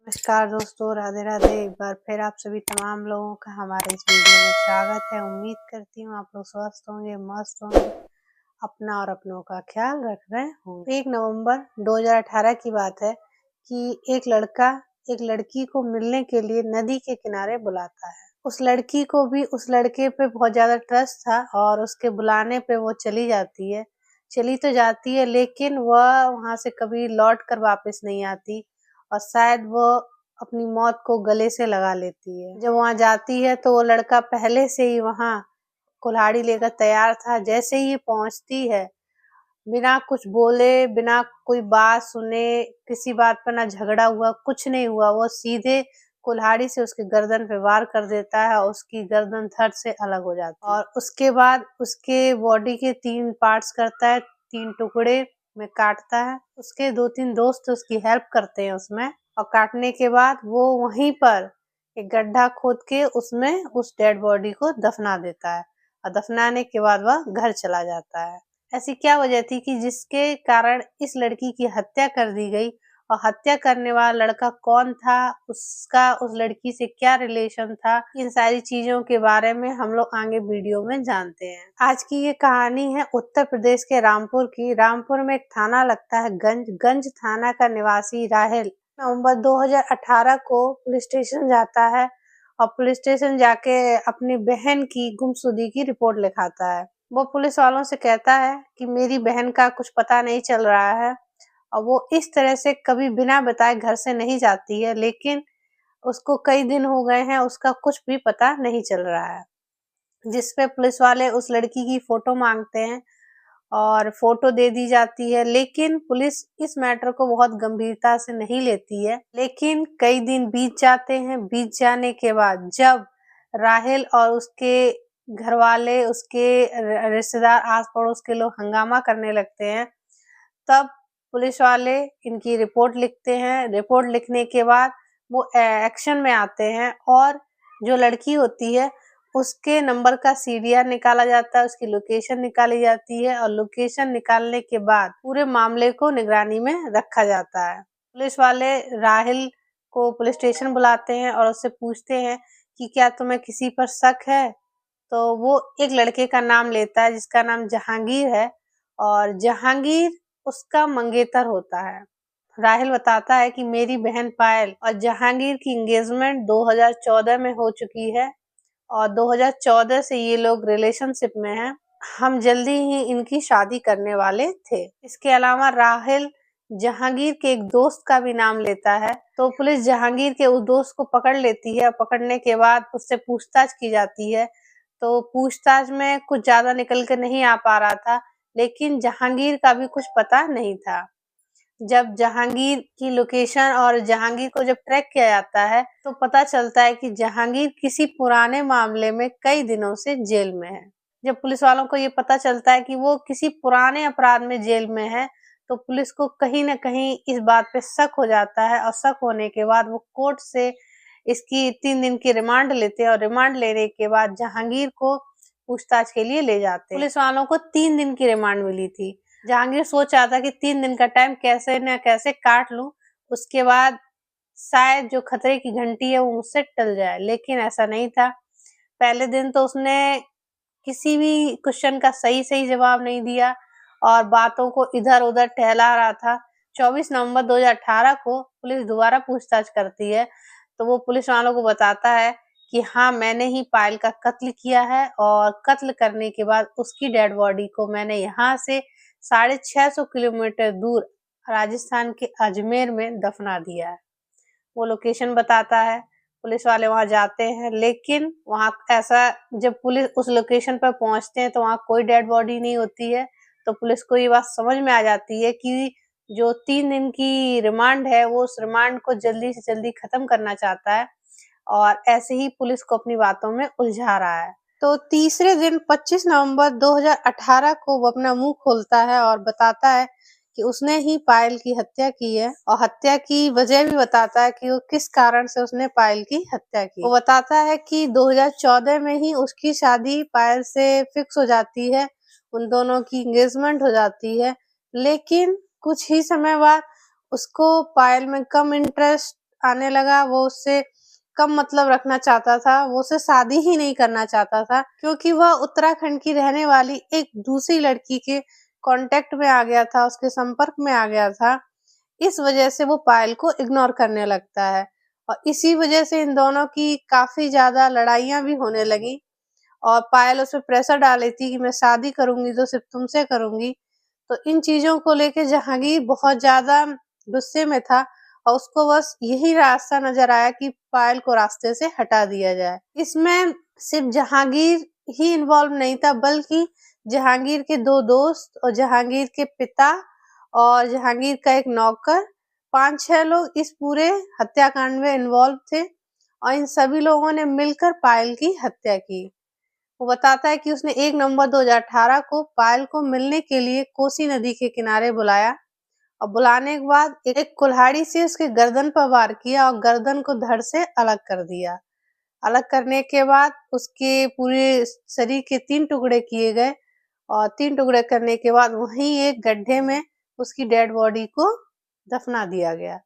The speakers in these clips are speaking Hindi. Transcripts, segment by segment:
नमस्कार दोस्तों, राधे राधे। एक बार फिर आप सभी तमाम लोगों का हमारे इस वीडियो में स्वागत है। उम्मीद करती हूँ आप लोग स्वस्थ होंगे, मस्त होंगे, अपना और अपनों का ख्याल रख रहे होंगे। 1 नवंबर 2018 की बात है कि एक लड़का एक लड़की को मिलने के लिए नदी के किनारे बुलाता है। उस लड़की को भी उस लड़के पे बहुत ज्यादा ट्रस्ट था और उसके बुलाने पे वो चली जाती है। चली तो जाती है लेकिन वह वहां से कभी लौट कर वापस नहीं आती और शायद वो अपनी मौत को गले से लगा लेती है। जब वहां जाती है तो वो लड़का पहले से ही वहां कुल्हाड़ी लेकर तैयार था। जैसे ही पहुंचती है, बिना कुछ बोले, बिना कोई बात सुने, किसी बात पर ना झगड़ा हुआ, कुछ नहीं हुआ, वो सीधे कुल्हाड़ी से उसके गर्दन पे वार कर देता है और उसकी गर्दन धड़ से अलग हो जाती है। और उसके बाद उसके बॉडी के 3 पार्ट्स करता है, 3 टुकड़े में काटता है। उसके 2-3 दोस्त उसकी हेल्प करते हैं उसमें, और काटने के बाद वो वहीं पर एक गड्ढा खोद के उसमें उस डेड बॉडी को दफना देता है और दफनाने के बाद वह घर चला जाता है। ऐसी क्या वजह थी कि जिसके कारण इस लड़की की हत्या कर दी गई, और हत्या करने वाला लड़का कौन था, उसका उस लड़की से क्या रिलेशन था, इन सारी चीजों के बारे में हम लोग आगे वीडियो में जानते हैं। आज की ये कहानी है उत्तर प्रदेश के रामपुर की। रामपुर में एक थाना लगता है गंज थाना का निवासी राहेल नवंबर 2018 को पुलिस स्टेशन जाता है और पुलिस स्टेशन जाके अपनी बहन की गुमशुदगी की रिपोर्ट लिखाता है। वो पुलिस वालों से कहता है कि मेरी बहन का कुछ पता नहीं चल रहा है, और वो इस तरह से कभी बिना बताए घर से नहीं जाती है, लेकिन उसको कई दिन हो गए हैं, उसका कुछ भी पता नहीं चल रहा है। जिसपे पुलिस वाले उस लड़की की फोटो मांगते हैं और फोटो दे दी जाती है, लेकिन पुलिस इस मैटर को बहुत गंभीरता से नहीं लेती है। लेकिन कई दिन बीत जाते हैं। बीत जाने के बाद जब राहेल और उसके घर वाले, उसके रिश्तेदार, आस पड़ोस के लोग हंगामा करने लगते हैं, तब पुलिस वाले इनकी रिपोर्ट लिखते हैं। रिपोर्ट लिखने के बाद वो एक्शन में आते हैं और जो लड़की होती है उसके नंबर का सीडीआर निकाला जाता है, उसकी लोकेशन निकाली जाती है, और लोकेशन निकालने के बाद पूरे मामले को निगरानी में रखा जाता है। पुलिस वाले राहिल को पुलिस स्टेशन बुलाते हैं और उससे पूछते हैं कि क्या तुम्हें किसी पर शक है। तो वो एक लड़के का नाम लेता है जिसका नाम जहांगीर है, और जहांगीर उसका मंगेतर होता है। राहिल बताता है कि मेरी बहन पायल और जहांगीर की एंगेजमेंट 2014 में हो चुकी है और 2014 से ये लोग रिलेशनशिप में हैं। हम जल्दी ही इनकी शादी करने वाले थे। इसके अलावा राहिल जहांगीर के एक दोस्त का भी नाम लेता है। तो पुलिस जहांगीर के उस दोस्त को पकड़ लेती है। पकड़ने के बाद उससे पूछताछ की जाती है। तो पूछताछ में कुछ ज्यादा निकल कर नहीं आ पा रहा था, लेकिन जहांगीर का भी कुछ पता नहीं था। जब जहांगीर की लोकेशन और जहांगीर को जब ट्रैक किया जाता है तो पता चलता है कि जहांगीर किसी पुराने मामले में कई दिनों से जेल में है। जब पुलिस वालों को ये पता चलता है कि वो किसी पुराने अपराध में जेल में है, तो पुलिस को कहीं न कहीं इस बात पे शक हो जाता है, और शक होने के बाद वो कोर्ट से इसकी 3 दिन की रिमांड लेते हैं, और रिमांड लेने के बाद जहांगीर को पूछताछ के लिए ले जाते हैं। पुलिस वालों को 3 दिन की रिमांड मिली थी। जहांगीर सोच रहा था कि 3 दिन का टाइम कैसे न कैसे काट लूं, उसके बाद शायद जो खतरे की घंटी है वो मुझसे टल जाए, लेकिन ऐसा नहीं था। पहले दिन तो उसने किसी भी क्वेश्चन का सही जवाब नहीं दिया और बातों को इधर-उधर टहला रहा था। 24 नवंबर 2018 को पुलिस दोबारा पूछताछ करती है, तो वो पुलिस वालों को बताता है कि हाँ, मैंने ही पायल का कत्ल किया है, और कत्ल करने के बाद उसकी डेड बॉडी को मैंने यहाँ से 650 किलोमीटर दूर राजस्थान के अजमेर में दफना दिया है। वो लोकेशन बताता है। पुलिस वाले वहां जाते हैं, लेकिन वहां ऐसा, जब पुलिस उस लोकेशन पर पहुंचते हैं तो वहां कोई डेड बॉडी नहीं होती है। तो पुलिस को ये बात समझ में आ जाती है कि जो 3 दिन की रिमांड है वो उस रिमांड को जल्दी से जल्दी खत्म करना चाहता है, और ऐसे ही पुलिस को अपनी बातों में उलझा रहा है। तो तीसरे दिन 25 नवंबर 2018 को वो अपना मुंह खोलता है और बताता है कि उसने ही पायल की हत्या की है, और हत्या की वजह भी बताता है कि वो किस कारण से उसने पायल की हत्या की। वो बताता है कि 2014 में ही उसकी शादी पायल से फिक्स हो जाती है, उन दोनों की एंगेजमेंट हो जाती है, लेकिन कुछ ही समय बाद उसको पायल में कम इंटरेस्ट आने लगा, वो उससे कम मतलब रखना चाहता था, वो उससे शादी ही नहीं करना चाहता था, क्योंकि वह उत्तराखंड की रहने वाली एक दूसरी लड़की के कांटेक्ट में आ गया था, उसके संपर्क में आ गया था। इस वजह से वो पायल को इग्नोर करने लगता है और इसी वजह से इन दोनों की काफ़ी ज़्यादा लड़ाइयाँ भी होने लगी और पायल उस पे प्रेशर डाल रही थी कि मैं शादी करूँगी तो सिर्फ़ तुमसे करूँगी। तो इन चीज़ों को लेके जहांगीर बहुत ज़्यादा गुस्से में था और उसको बस यही रास्ता नज़र आया कि पायल को रास्ते से हटा दिया जाए। इसमें सिर्फ़ जहांगीर ही इन्वॉल्व नहीं था, बल्कि जहांगीर के 2 दोस्त और जहांगीर के पिता और जहांगीर का एक नौकर, 5-6 लोग इस पूरे हत्याकांड में इन्वॉल्व थे और इन सभी लोगों ने मिलकर पायल की हत्या की। वो बताता है कि उसने 1 नवंबर 2018 को पायल को मिलने के लिए कोसी नदी के किनारे बुलाया और बुलाने के बाद एक कुल्हाड़ी से उसके गर्दन पर वार किया और गर्दन को धड़ से अलग कर दिया। अलग करने के बाद उसके पूरे शरीर के 3 टुकड़े किए गए और 3 टुकड़े करने के बाद वहीं एक गड्ढे में उसकी डेड बॉडी को दफना दिया गया।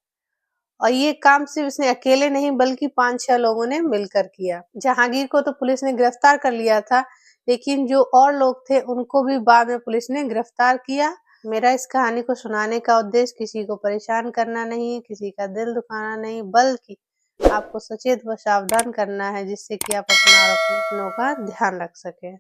और ये काम सिर्फ इसने अकेले नहीं बल्कि 5-6 लोगों ने मिलकर किया। जहांगीर को तो पुलिस ने गिरफ्तार कर लिया था, लेकिन जो और लोग थे उनको भी बाद में पुलिस ने गिरफ्तार किया। मेरा इस कहानी को सुनाने का उद्देश्य किसी को परेशान करना नहीं है, किसी का दिल दुखाना नहीं, बल्कि आपको सचेत व सावधान करना है, जिससे कि आप अपना और अपनों का ध्यान रख सकें।